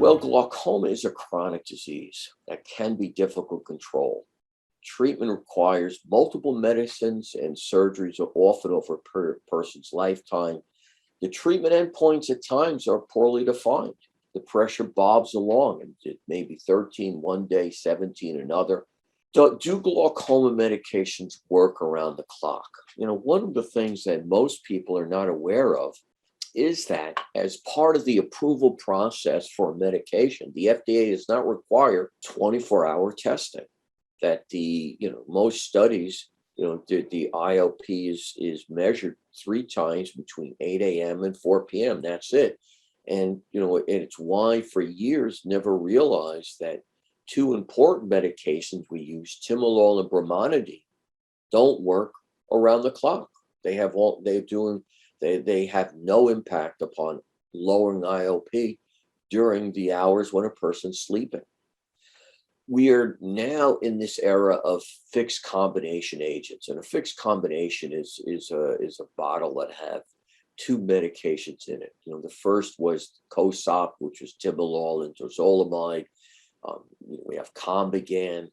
Well, glaucoma is a chronic disease that can be difficult to control. Treatment requires multiple medicines and surgeries are often over a person's lifetime. The treatment endpoints at times are poorly defined. The pressure bobs along, and it may be 13 one day, 17 another. Do glaucoma medications work around the clock? One of the things that most people are not aware of is that as part of the approval process for a medication, the FDA does not require 24-hour testing. That most studies, the IOP is measured 3 times between 8 a.m. and 4 p.m. That's it. And, and it's why for years never realized that 2 important medications we use, timolol and brimonidine, don't work around the clock. They have no impact upon lowering IOP during the hours when a person's sleeping. We are now in this era of fixed combination agents, and a fixed combination is a bottle that have 2 medications in it. The first was COSOP, which was timolol and dorzolamide. We have Combigan,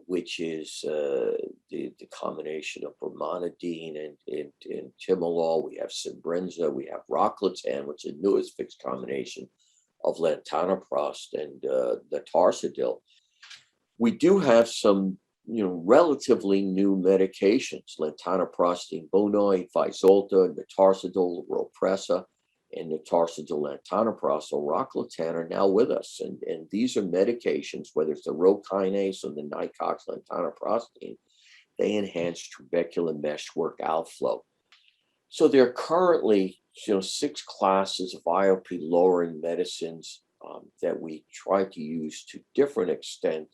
which is the combination of brimonidine and timolol. We have Simbrinza. We have Rocklatan, which is the newest fixed combination of Lantanoprost and Natarsadil. We do have some, relatively new medications: Lantanoprostine Bonoid, Vyzulta, Natarsadil, Ropressa, and Natarsadil Lantanoprost or Rocklatan are now with us. And these are medications, whether it's the rho kinase or the Nicox lantanoprostine, they enhance trabecular meshwork outflow. So there are currently, 6 classes of IOP lowering medicines that we try to use to different extent,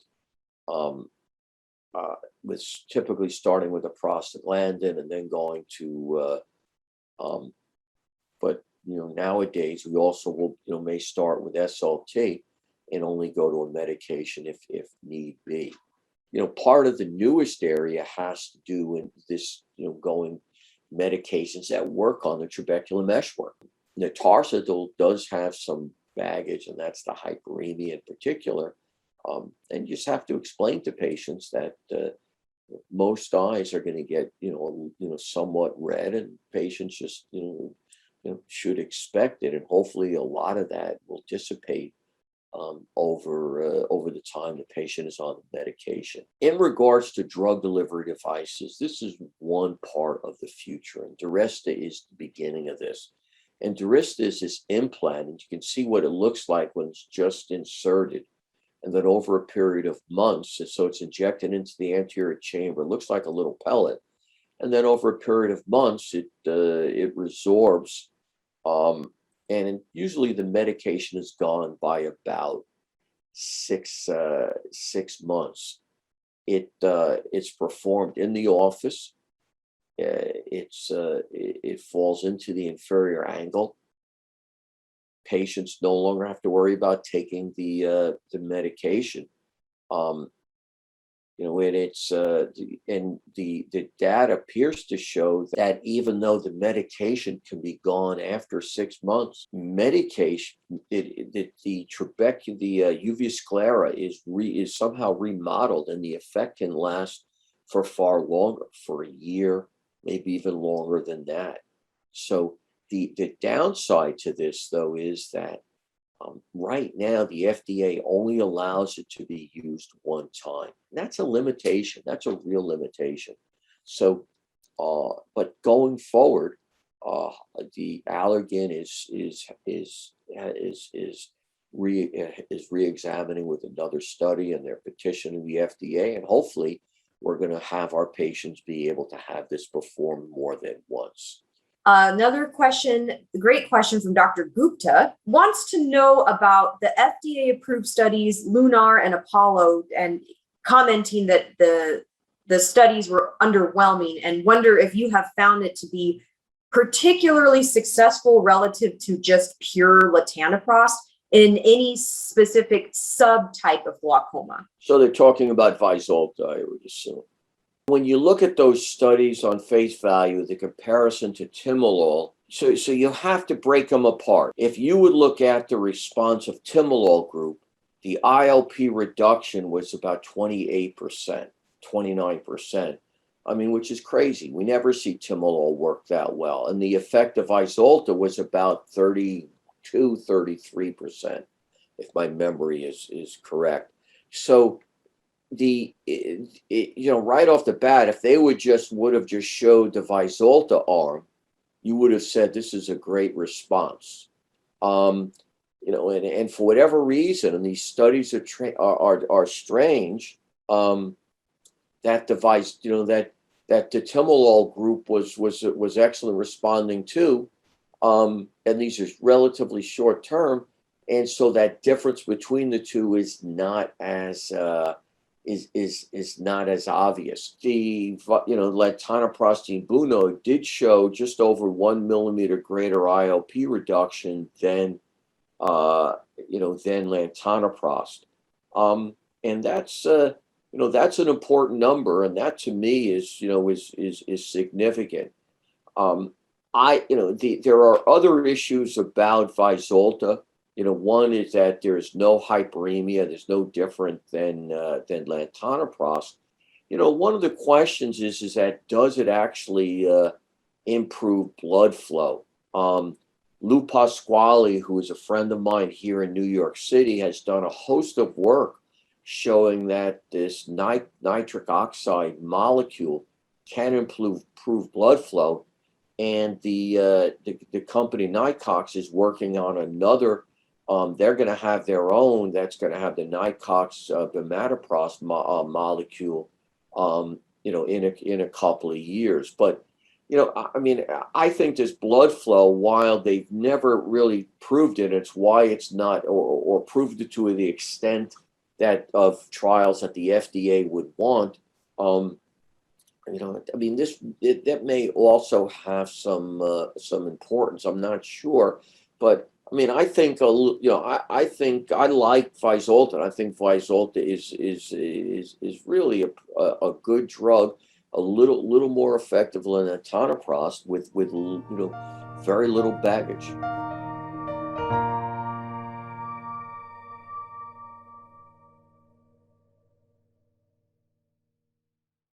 with typically starting with a prostaglandin and then going to, but nowadays we also will, may start with SLT and only go to a medication if need be. Part of the newest area has to do with this, going medications that work on the trabecular meshwork. Natarsadil does have some baggage, and that's the hyperemia in particular. And you just have to explain to patients that most eyes are going to get, somewhat red, and patients just, should expect it. And hopefully a lot of that will dissipate over the time the patient is on the medication. In regards to drug delivery devices, this is one part of the future, and Durysta is the beginning of this. And Durysta is this implant, and you can see what it looks like when it's just inserted. And then over a period of months, so it's injected into the anterior chamber. It looks like a little pellet. And then over a period of months, it resorbs. And usually the medication is gone by about 6 months. It's performed in the office. It falls into the inferior angle. Patients no longer have to worry about taking the medication. And the data appears to show that even though the medication can be gone after 6 months, medication, the uvea sclera is somehow remodeled, and the effect can last for far longer, for a year, maybe even longer than that. So the downside to this, though, is that right now the FDA only allows it to be used one time. And that's a limitation. That's a real limitation. So, but going forward, the Allergan is re-examining with another study, and they're petitioning the FDA, and hopefully we're going to have our patients be able to have this performed more than once. Another question, great question from Dr. Gupta, wants to know about the FDA-approved studies, Lunar and Apollo, and commenting that the studies were underwhelming, and wonder if you have found it to be particularly successful relative to just pure latanoprost in any specific subtype of glaucoma. So they're talking about Vyzulta, I would assume. When you look at those studies on face value, the comparison to timolol, So you have to break them apart. If you would look at the response of timolol group, the IOP reduction was about 28%, 29%. I mean, which is crazy. We never see timolol work that well. And the effect of Vyzulta was about 32, 33%, if my memory is correct. So right off the bat, if they would have just showed the Vyzulta arm, you would have said this is a great response. And for whatever reason, and these studies are strange, that device, that the timolol group was excellent responding to, and these are relatively short term, and so that difference between the two is not as not as obvious. The latanoprost buno did show just over 1 millimeter greater IOP reduction than latanoprost, and that's that's an important number, and that to me is significant. There are other issues about Vyzulta. One is that there's no hyperemia. There's no different than latanoprost. One of the questions is that does it actually improve blood flow? Lou Pasquale, who is a friend of mine here in New York City, has done a host of work showing that this nitric oxide molecule can improve blood flow. And the company Nicox is working on another. They're going to have their own that's going to have the Nicox Bimatoprost molecule, in a couple of years. But I think this blood flow, while they've never really proved it, it's why it's not, or proved it to the extent that of trials that the FDA would want. That may also have some importance. I'm not sure, but I think I think I like Vyzulta. I think Vyzulta is really a good drug, a little more effective than latanoprost with very little baggage.